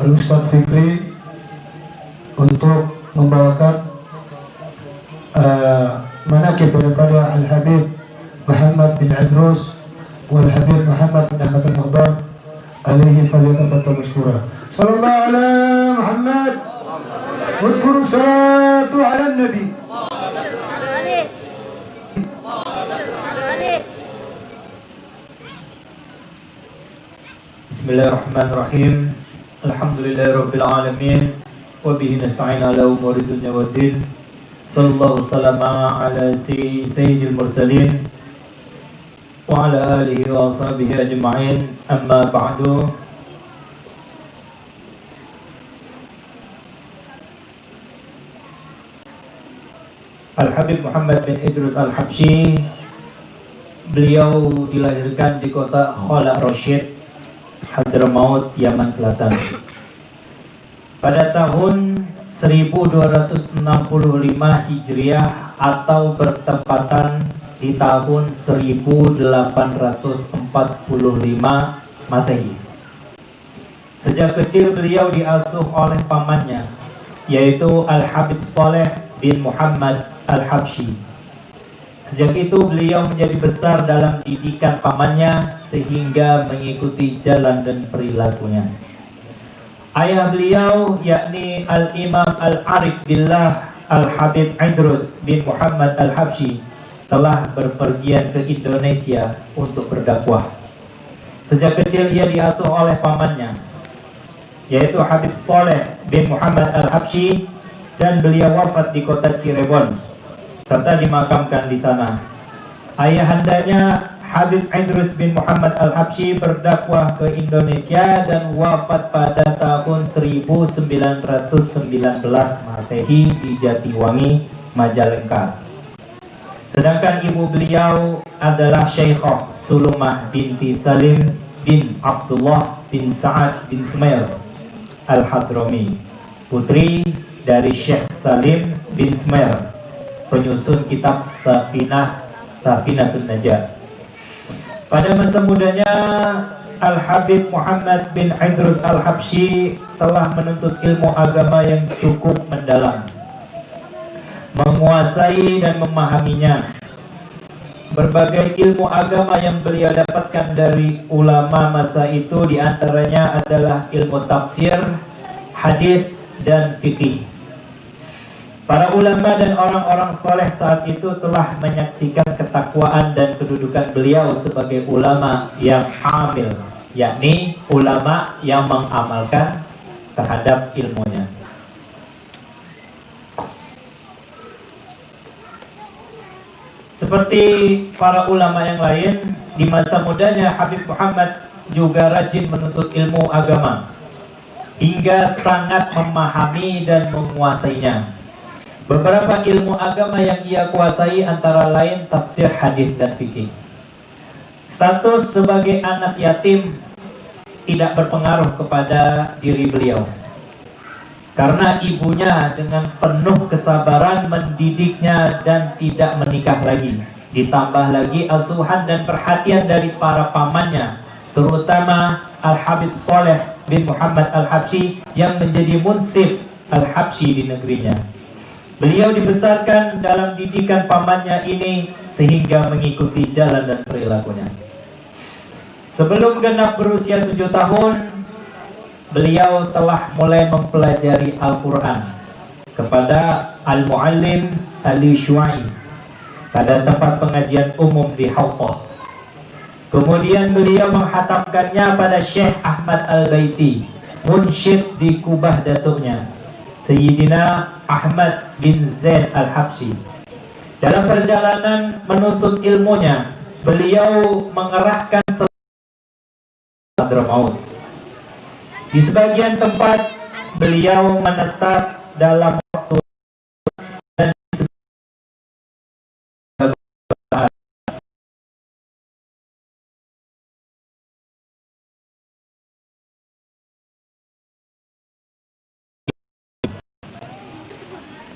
Al-Ustaz Fikri untuk membawakan manaqib daripada Al-Habib Muhammad bin Idrus wal Habib Muhammad bin Ahmad al-Mukhtar alaihi falyatafaddal mashkura. Sallallahu ala Muhammad wa dhkuru salatu ala nabi. Bismillahirrahmanirrahim. Alhamdulillahirabbil alamin wa bihi nasta'in ala umuri dunya waddin. Sallallahu salama ala sayyidil mursalin wa ala alihi wa ashabihi ajma'in. Amma ba'du. Al-Habib Muhammad bin Idrus Al-Habsyi, beliau dilahirkan di kota Khala Rasyid, Hadramaut, Yaman Selatan pada tahun 1265 Hijriah atau bertepatan di tahun 1845 Masehi. Sejak kecil beliau diasuh oleh pamannya, yaitu Al-Habib Saleh bin Muhammad Al-Habsyi. Sejak itu beliau menjadi besar dalam didikan pamannya sehingga mengikuti jalan dan perilakunya. Ayah beliau yakni Al-Imam Al-Arif Billah Al-Habib Idrus bin Muhammad Al-Habsyi telah berpergian ke Indonesia untuk berdakwah. Sejak kecil ia diasuh oleh pamannya, yaitu Habib Saleh bin Muhammad Al-Habsyi, dan beliau wafat di kota Cirebon serta dimakamkan di sana. Ayahandanya Habib Idrus bin Muhammad Al-Habsyi berdakwah ke Indonesia dan wafat pada tahun 1919 Masehi di Jatiwangi, Majalengka. Sedangkan ibu beliau adalah Syekhah Sulumah binti Salim bin Abdullah bin Sa'ad bin Sumail Al-Hadrami, putri dari Syekh Salim bin Sumail, penyusun kitab Safinatun Najah. Pada masa mudanya, Al-Habib Muhammad bin Idrus Al-Habsyi telah menuntut ilmu agama yang cukup mendalam, menguasai dan memahaminya. Berbagai ilmu agama yang beliau dapatkan dari ulama masa itu diantaranya adalah ilmu tafsir, hadis, dan fikih. Para ulama dan orang-orang soleh saat itu telah menyaksikan ketakwaan dan kedudukan beliau sebagai ulama yang hamil, yakni ulama yang mengamalkan terhadap ilmunya. Seperti para ulama yang lain, di masa mudanya Habib Muhammad juga rajin menuntut ilmu agama hingga sangat memahami dan menguasainya. Beberapa ilmu agama yang ia kuasai antara lain tafsir, hadis, dan fikih. Status sebagai anak yatim tidak berpengaruh kepada diri beliau, karena ibunya dengan penuh kesabaran mendidiknya dan tidak menikah lagi. Ditambah lagi asuhan dan perhatian dari para pamannya, terutama Al-Habib Saleh bin Muhammad Al-Habsyi yang menjadi munsif Al-Habsyi di negerinya. Beliau dibesarkan dalam didikan pamannya ini sehingga mengikuti jalan dan perilakunya. Sebelum genap berusia 7 tahun, beliau telah mulai mempelajari Al-Quran kepada Al-Muallim Ali Syuai pada tempat pengajian umum di Hauqah. Kemudian beliau menghatamkannya pada Syekh Ahmad Al-Baiti, munsyid di Kubah datuknya, Sayyidina Ahmad bin Zain Al-Habsyi. Dalam perjalanan menuntut ilmunya, beliau mengerahkan Hadramaut. Di sebagian tempat beliau menetap dalam waktu dan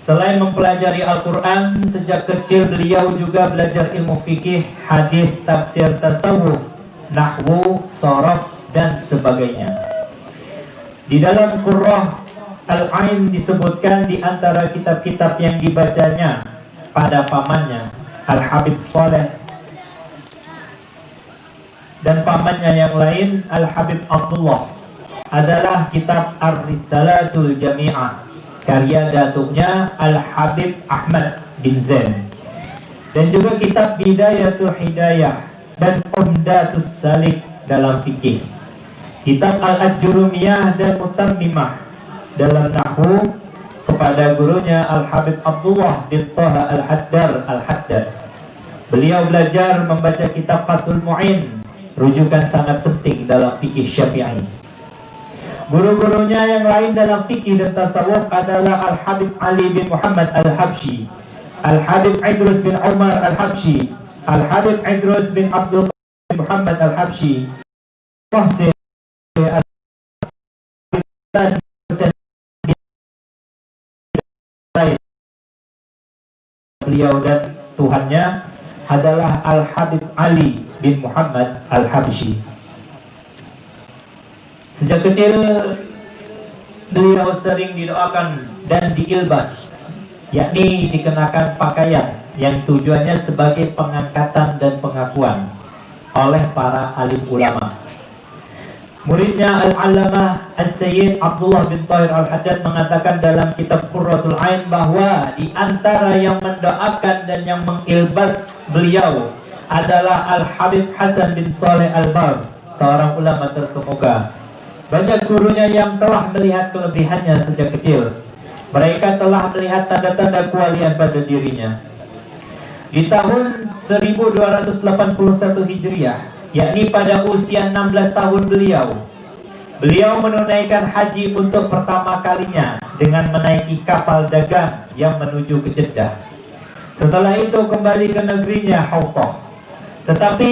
selain mempelajari Al-Quran, sejak kecil beliau juga belajar ilmu fikih, hadis, tafsir, tasawuf, nahwu, sorof, dan sebagainya. Di dalam Qurrah Al-Ain disebutkan di antara kitab-kitab yang dibacanya pada pamannya Al-Habib Saleh dan pamannya yang lain Al-Habib Abdullah adalah kitab Ar-Risalatul Jami'ah, karya datuknya Al-Habib Ahmad bin Zain, dan juga kitab Bidayatul Hidayah dan Umdatus Salik dalam fikih, kitab Al-Ajurumiyah dan Mutammimah dalam nahwu kepada gurunya Al-Habib Abdullah bin Taha Al-Haddar Al-Haddad. Beliau belajar membaca kitab Fathul Mu'in, rujukan sangat penting dalam fikih Syafi'i. Guru-gurunya yang lain dalam fikih dan tasawuf adalah Al-Habib Ali bin Muhammad Al-Habsyi, Al-Habib Idrus bin Umar Al-Habsyi, Al-Habib Idrus bin Abdul bin Muhammad Al-Habsyi, Muhsin beliau dan Tuhannya adalah Al-Habib Ali bin Muhammad Al-Habsyi. Sejak kecil beliau sering didoakan dan diilbas, yakni dikenakan pakaian yang tujuannya sebagai pengangkatan dan pengakuan oleh para alim ulama. Muridnya Al-Allamah As-Sayyid Abdullah bin Tahir Al-Haddad mengatakan dalam kitab Qurratul Ain bahwa di antara yang mendoakan dan yang mengilbas beliau adalah Al-Habib Hasan bin Saleh Al-Bar, seorang ulama terkemuka. Banyak gurunya yang telah melihat kelebihannya sejak kecil. Mereka telah melihat tanda-tanda kewalian pada dirinya. Di tahun 1281 Hijriah, yakni pada usia 16 tahun beliau menunaikan haji untuk pertama kalinya dengan menaiki kapal dagang yang menuju ke Jeddah. Setelah itu kembali ke negerinya Hautah. Tetapi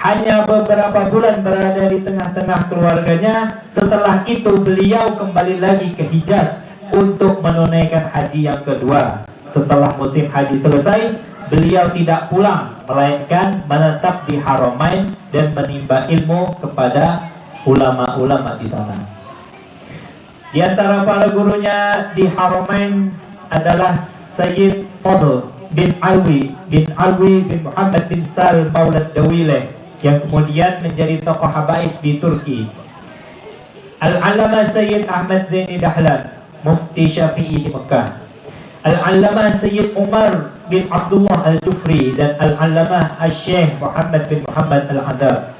hanya beberapa bulan berada di tengah-tengah keluarganya. Setelah itu beliau kembali lagi ke Hijaz untuk menunaikan haji yang kedua. Setelah musim haji selesai, beliau tidak pulang, melainkan menetap di Haramain dan menimba ilmu kepada ulama-ulama di sana. Di antara para gurunya di Haramain adalah Sayyid Fadl bin Alwi bin Muhammad bin Sal Maulad Dawileh, yang kemudian menjadi tokoh habaib di Turki. Al-Allamah Sayyid Ahmad Zaini Dahlan, Mufti Syafi'i di Mekah. Al-Allamah Sayyid Umar bin Abdullah Al-Jufri dan Al-Allamah Al-Syekh Muhammad bin Muhammad Al-Adab.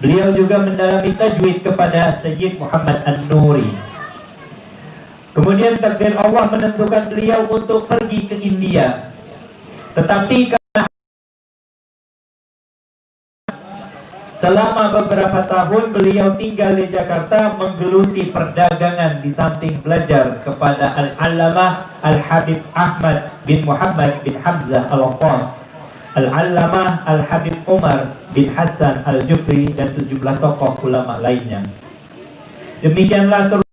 Beliau juga mendalami tajwid kepada Sayyid Muhammad An-Nuri. Kemudian takdir Allah menentukan beliau untuk pergi ke India. Tetapi karena selama beberapa tahun beliau tinggal di Jakarta menggeluti perdagangan di samping belajar kepada Al-Allamah Al-Habib Ahmad bin Muhammad bin Hamzah Al-Qas, Al-Allamah Al-Habib Umar bin Hasan Al-Jufri dan sejumlah tokoh ulama lainnya. Demikianlah terus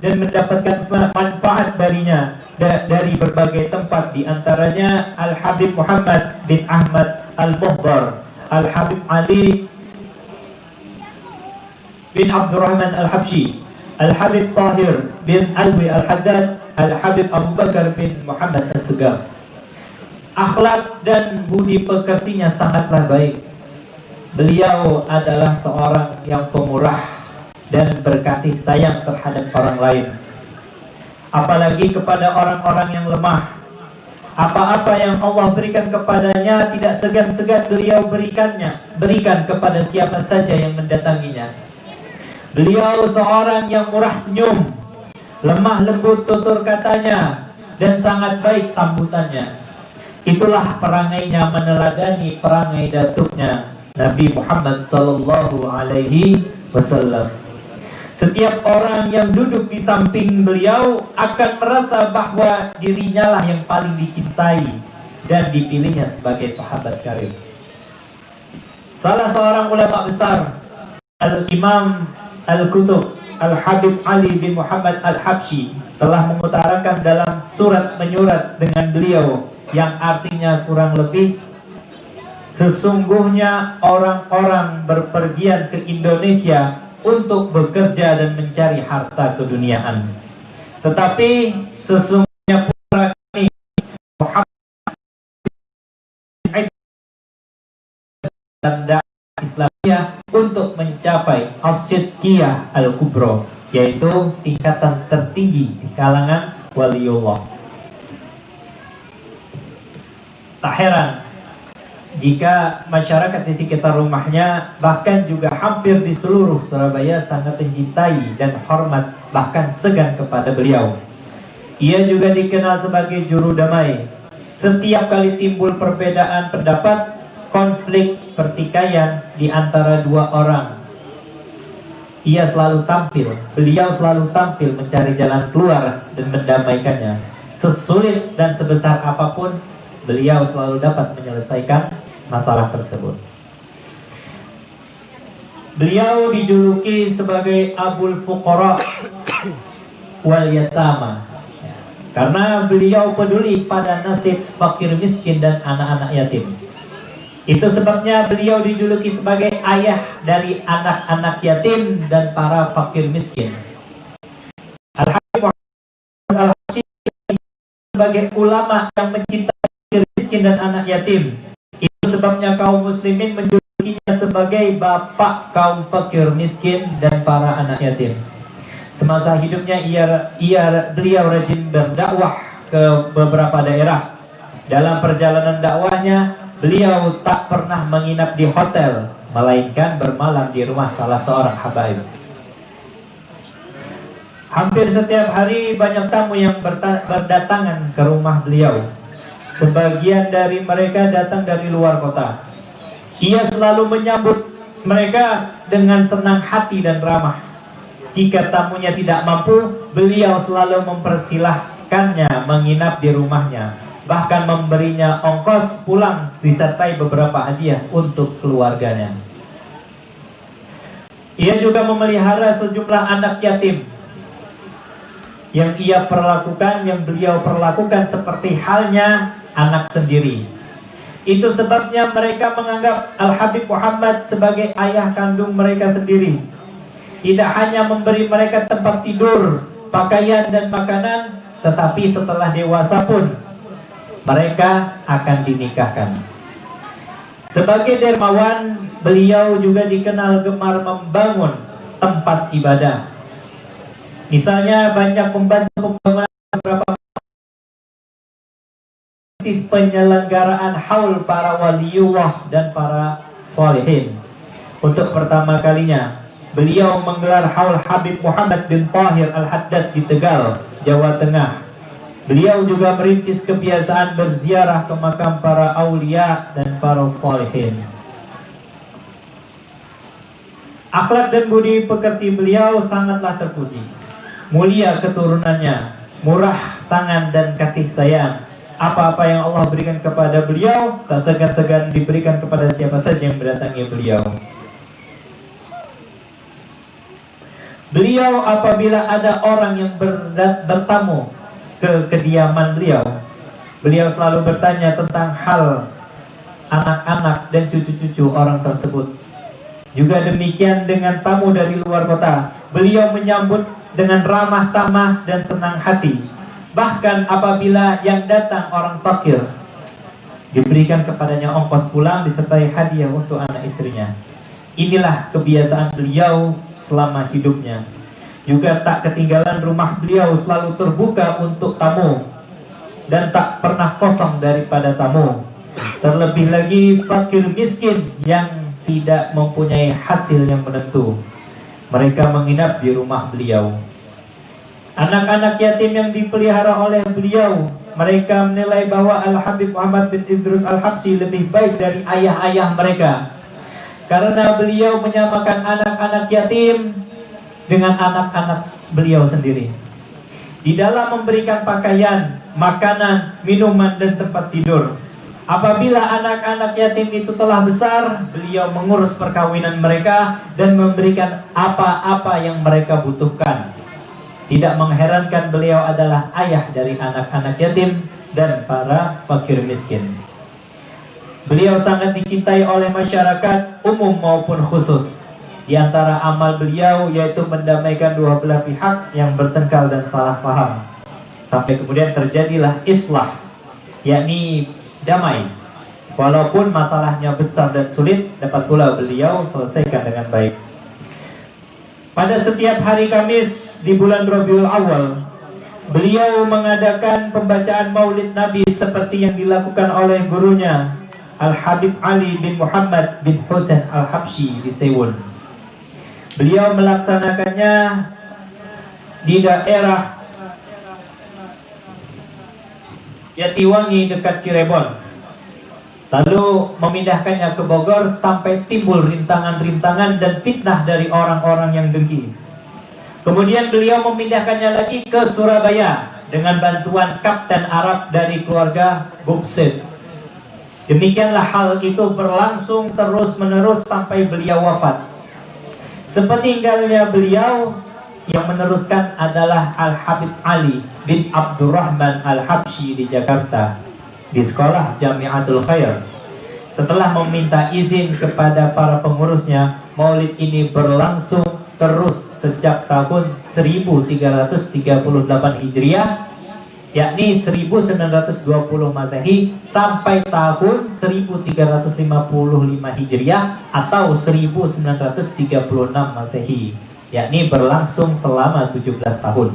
dan mendapatkan manfaat darinya dari berbagai tempat, di antaranya Al-Habib Muhammad bin Ahmad Al-Muhdar, Al-Habib Ali bin Abdurrahman Al-Habsyi, Al-Habib Tahir bin Alwi Al-Haddad, Al-Habib Abu Bakar bin Muhammad As-Segaf. Akhlak dan budi pekertinya sangatlah baik. Beliau adalah seorang yang pemurah dan berkasih sayang terhadap orang lain, apalagi kepada orang-orang yang lemah. Apa-apa yang Allah berikan kepadanya tidak segan-segan beliau berikan kepada siapa saja yang mendatanginya. Beliau seorang yang murah senyum, lemah lembut tutur katanya, dan sangat baik sambutannya. Itulah perangainya meneladani perangai datuknya Nabi Muhammad sallallahu alaihi wasallam. Setiap orang yang duduk di samping beliau akan merasa bahwa dirinya lah yang paling dicintai dan dipilihnya sebagai sahabat karib. Salah seorang ulama besar, Al-Imam Al-Kutub Al-Habib Ali bin Muhammad Al-Habsyi, telah mengutarakan dalam surat menyurat dengan beliau yang artinya kurang lebih Sesungguhnya orang-orang berpergian ke Indonesia untuk bekerja dan mencari harta keduniaan. Tetapi sesungguhnya putra kami Muhammad dan dakwah Islamiyah untuk mencapai as-sidqiyah al-kubra, yaitu tingkatan tertinggi di kalangan waliullah. Tak heran jika masyarakat di sekitar rumahnya, bahkan juga hampir di seluruh Surabaya, sangat mencintai dan hormat, bahkan segan kepada beliau. Ia juga dikenal sebagai juru damai. Setiap kali timbul perbedaan pendapat, konflik, pertikaian di antara dua orang, ia selalu tampil, beliau selalu tampil mencari jalan keluar dan mendamaikannya. Sesulit dan sebesar apapun, beliau selalu dapat menyelesaikan masalah tersebut. Beliau dijuluki sebagai Abul Fuqara wal Yatama, karena beliau peduli pada nasib fakir miskin dan anak-anak yatim. Itu sebabnya beliau dijuluki sebagai ayah dari anak-anak yatim dan para fakir miskin. Al-Habib Muhammad Al-Habsyi sebagai ulama yang mencintai fakir miskin dan anak yatim. Itu sebabnya kaum muslimin menjulukinya sebagai bapak kaum fakir miskin dan para anak yatim. Semasa hidupnya beliau rajin berdakwah ke beberapa daerah. Dalam perjalanan dakwahnya, beliau tak pernah menginap di hotel, melainkan bermalam di rumah salah seorang habaib. Hampir setiap hari banyak tamu yang berdatangan ke rumah beliau. Sebagian dari mereka datang dari luar kota. Ia selalu menyambut mereka dengan senang hati dan ramah. Jika tamunya tidak mampu, beliau selalu mempersilahkannya menginap di rumahnya, bahkan memberinya ongkos pulang disertai beberapa hadiah untuk keluarganya. Ia juga memelihara sejumlah anak yatim yang beliau perlakukan seperti halnya anak sendiri. Itu sebabnya mereka menganggap Al-Habib Muhammad sebagai ayah kandung mereka sendiri. Tidak hanya memberi mereka tempat tidur, pakaian dan makanan, tetapi setelah dewasa pun mereka akan dinikahkan. Sebagai dermawan, beliau juga dikenal gemar membangun tempat ibadah. Misalnya banyak membantu pembangunan beberapa penyelenggaraan haul para waliullah dan para sholihin. Untuk pertama kalinya, beliau menggelar haul Habib Muhammad bin Tahir Al-Haddad di Tegal, Jawa Tengah. Beliau juga merintis kebiasaan berziarah ke makam para aulia dan para sholihin. Akhlak dan budi pekerti beliau sangatlah terpuji. Mulia keturunannya, murah tangan dan kasih sayang. Apa-apa yang Allah berikan kepada beliau, tak segan-segan diberikan kepada siapa saja yang mendatangi beliau. Beliau apabila ada orang yang bertamu ke kediaman beliau selalu bertanya tentang hal anak-anak dan cucu-cucu orang tersebut. Juga demikian dengan tamu dari luar kota, beliau menyambut dengan ramah tamah dan senang hati. Bahkan apabila yang datang orang fakir, diberikan kepadanya ongkos pulang disertai hadiah untuk anak istrinya. Inilah kebiasaan beliau selama hidupnya. Juga tak ketinggalan rumah beliau selalu terbuka untuk tamu dan tak pernah kosong daripada tamu. Terlebih lagi fakir miskin yang tidak mempunyai hasil yang menentu, mereka menginap di rumah beliau. Anak-anak yatim yang dipelihara oleh beliau, mereka menilai bahwa Al-Habib Muhammad bin Idrus Al-Habsyi lebih baik dari ayah-ayah mereka, karena beliau menyamakan anak-anak yatim dengan anak-anak beliau sendiri. Di dalam memberikan pakaian, makanan, minuman, dan tempat tidur. Apabila anak-anak yatim itu telah besar, beliau mengurus perkawinan mereka dan memberikan apa-apa yang mereka butuhkan. Tidak mengherankan beliau adalah ayah dari anak-anak yatim dan para fakir miskin. Beliau sangat dicintai oleh masyarakat umum maupun khusus. Di antara amal beliau yaitu mendamaikan dua belah pihak yang bertengkar dan salah paham. Sampai kemudian terjadilah islah, yakni damai. Walaupun masalahnya besar dan sulit, dapat pula beliau selesaikan dengan baik. Pada setiap hari Kamis di bulan Rabiul Awal, beliau mengadakan pembacaan Maulid Nabi seperti yang dilakukan oleh gurunya Al-Habib Ali bin Muhammad bin Husain Al-Habsyi di Seoul. Beliau melaksanakannya di daerah Jatiwangi dekat Cirebon, lalu memindahkannya ke Bogor sampai timbul rintangan-rintangan dan fitnah dari orang-orang yang dengki. Kemudian beliau memindahkannya lagi ke Surabaya dengan bantuan kapten Arab dari keluarga Buksit. Demikianlah hal itu berlangsung terus-menerus sampai beliau wafat. Sepeninggalnya beliau, yang meneruskan adalah Al-Habib Ali bin Abdurrahman Al-Habsyi di Jakarta, di sekolah Jamiatul Khair. Setelah meminta izin kepada para pengurusnya, maulid ini berlangsung terus sejak tahun 1338 Hijriah, yakni 1920 Masehi sampai tahun 1355 Hijriah atau 1936 Masehi, yakni berlangsung selama 17 tahun.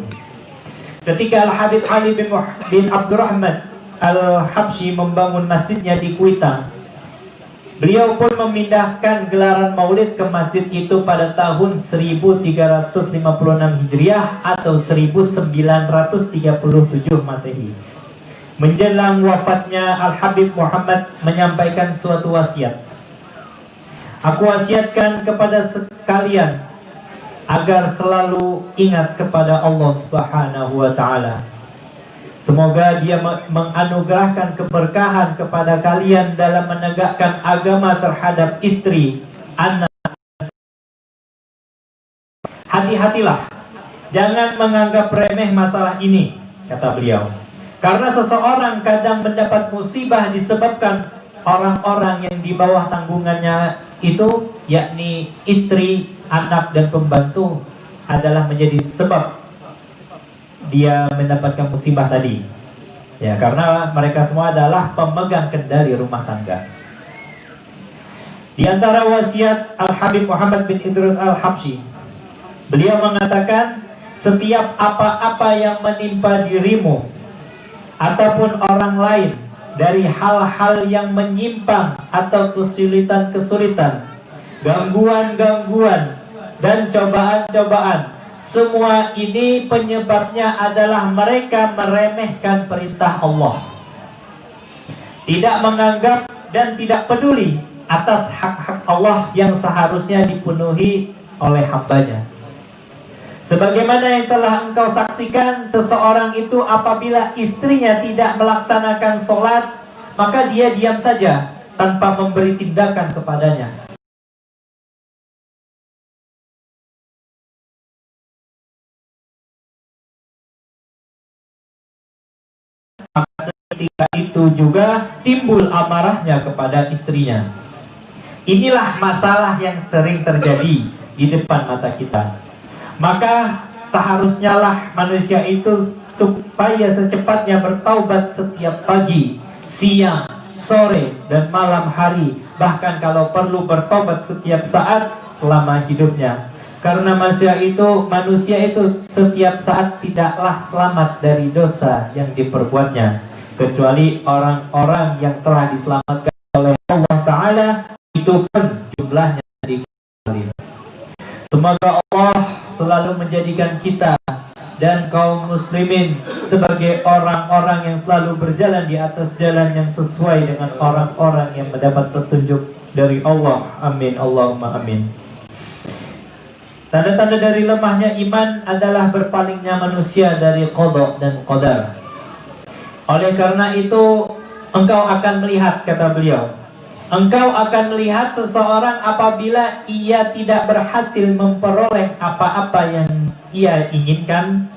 Ketika Al-Habib Ali bin Abdurrahman Al-Habsyi membangun masjidnya di Kuitang, beliau pun memindahkan gelaran maulid ke masjid itu pada tahun 1356 Hijriah atau 1937 Masehi. Menjelang wafatnya, Al-Habib Muhammad menyampaikan suatu wasiat. Aku wasiatkan kepada sekalian agar selalu ingat kepada Allah Subhanahu wa ta'ala. Semoga Dia menganugerahkan keberkahan kepada kalian dalam menegakkan agama terhadap istri, anak. Hati-hatilah, jangan menganggap remeh masalah ini, kata beliau. Karena seseorang kadang mendapat musibah disebabkan orang-orang yang di bawah tanggungannya itu, yakni istri, anak, dan pembantu, adalah menjadi sebab dia mendapatkan musibah tadi. Ya, karena mereka semua adalah pemegang kendali rumah tangga. Di antara wasiat Al-Habib Muhammad bin Idrus Al-Habsyi, beliau mengatakan, setiap apa-apa yang menimpa dirimu ataupun orang lain dari hal-hal yang menyimpang atau kesulitan-kesulitan, gangguan-gangguan, dan cobaan-cobaan, semua ini penyebabnya adalah mereka meremehkan perintah Allah, tidak menganggap dan tidak peduli atas hak-hak Allah yang seharusnya dipenuhi oleh hambanya. Sebagaimana yang telah engkau saksikan, seseorang itu apabila istrinya tidak melaksanakan sholat, maka dia diam saja tanpa memberi tindakan kepadanya. Maka ketika itu juga timbul amarahnya kepada istrinya. Inilah masalah yang sering terjadi di depan mata kita. Maka seharusnya lah manusia itu supaya secepatnya bertaubat setiap pagi, siang, sore, dan malam hari. Bahkan kalau perlu bertobat setiap saat selama hidupnya. Karena manusia itu setiap saat tidaklah selamat dari dosa yang diperbuatnya, kecuali orang-orang yang telah diselamatkan oleh Allah Ta'ala, itu pun jumlahnya sedikit. Semoga Allah selalu menjadikan kita dan kaum muslimin sebagai orang-orang yang selalu berjalan di atas jalan yang sesuai dengan orang-orang yang mendapat petunjuk dari Allah. Amin, Allahumma amin. Tanda-tanda dari lemahnya iman adalah berpalingnya manusia dari qada dan qadar. Oleh karena itu, engkau akan melihat, kata beliau, engkau akan melihat seseorang apabila ia tidak berhasil memperoleh apa-apa yang ia inginkan,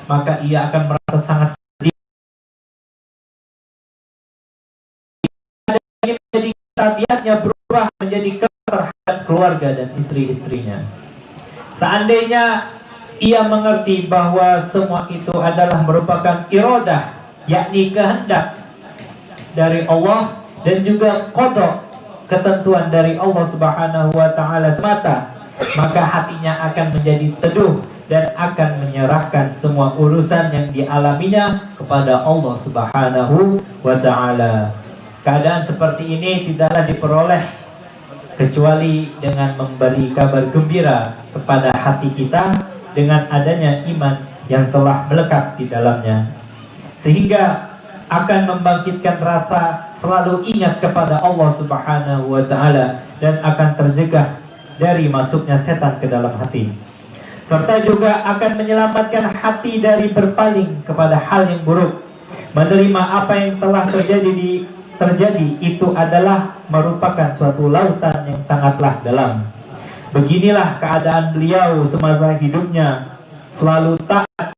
maka ia akan merasa sangat sedih. Ada yang menjadi tabiatnya berubah menjadi terhadap keluarga dan istri-istrinya. Seandainya ia mengerti bahwa semua itu adalah merupakan iradah, yakni kehendak dari Allah, dan juga qada, ketentuan dari Allah Subhanahu wa taala semata, maka hatinya akan menjadi teduh dan akan menyerahkan semua urusan yang dialaminya kepada Allah Subhanahu wa taala. Keadaan seperti ini tidaklah diperoleh kecuali dengan memberi kabar gembira kepada hati kita dengan adanya iman yang telah melekat di dalamnya, sehingga akan membangkitkan rasa selalu ingat kepada Allah Subhanahu wa taala dan akan tercegah dari masuknya setan ke dalam hati, serta juga akan menyelamatkan hati dari berpaling kepada hal yang buruk. Menerima apa yang telah terjadi itu adalah merupakan suatu lautan yang sangatlah dalam. Beginilah keadaan beliau semasa hidupnya, selalu taat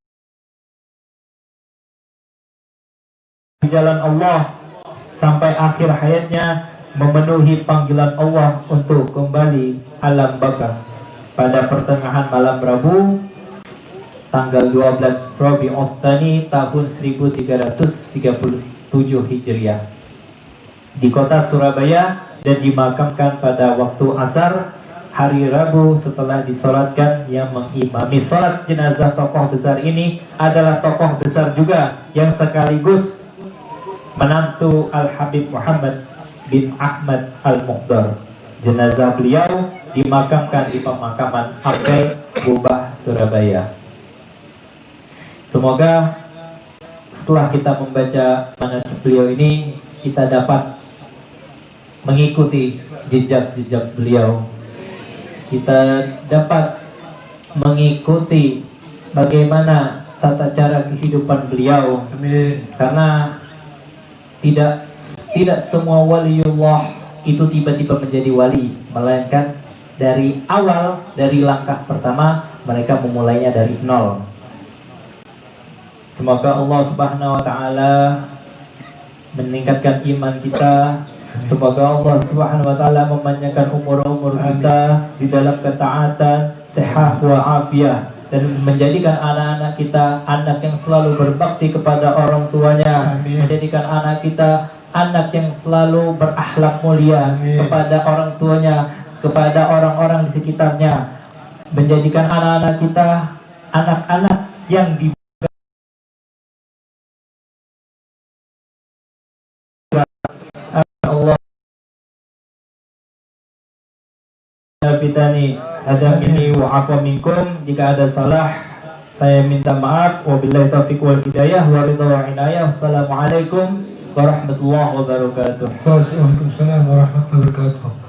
di jalan Allah sampai akhir hayatnya, memenuhi panggilan Allah untuk kembali alam baka pada pertengahan malam Rabu tanggal 12 Rabiul Tsani tahun 1337 Hijriah di kota Surabaya, dan dimakamkan pada waktu asar hari Rabu setelah disolatkan. Yang mengimami solat jenazah tokoh besar ini adalah tokoh besar juga yang sekaligus menantu Al-Habib Muhammad bin Ahmad Al-Muqdar. Jenazah beliau dimakamkan di pemakaman Apel, Gubah, Surabaya. Semoga setelah kita membaca manaqib beliau ini, kita dapat mengikuti jejak-jejak beliau. Kita dapat mengikuti bagaimana tata cara kehidupan beliau. Amin. Karena tidak semua waliullah itu tiba-tiba menjadi wali, melainkan dari awal, dari langkah pertama mereka memulainya dari nol. Semoga Allah Subhanahu wa taala meningkatkan iman kita. Semoga Allah Subhanahu wa taala memanjangkan umur-umur kita di dalam ketaatan, sehat wa afiah, dan menjadikan anak-anak kita anak yang selalu berbakti kepada orang tuanya. Amin. Menjadikan anak kita anak yang selalu berakhlak mulia. Amin. Kepada orang tuanya, kepada orang-orang di sekitarnya. Menjadikan anak-anak kita anak-anak yang di Allah fitani ada ini wa afa minkum. Jika ada salah saya minta maaf. Wabillahi taufiq wal hidayah wa ridha wa inayah. Assalamualaikum warahmatullahi wabarakatuh. Waalaikumsalam warahmatullahi wabarakatuh.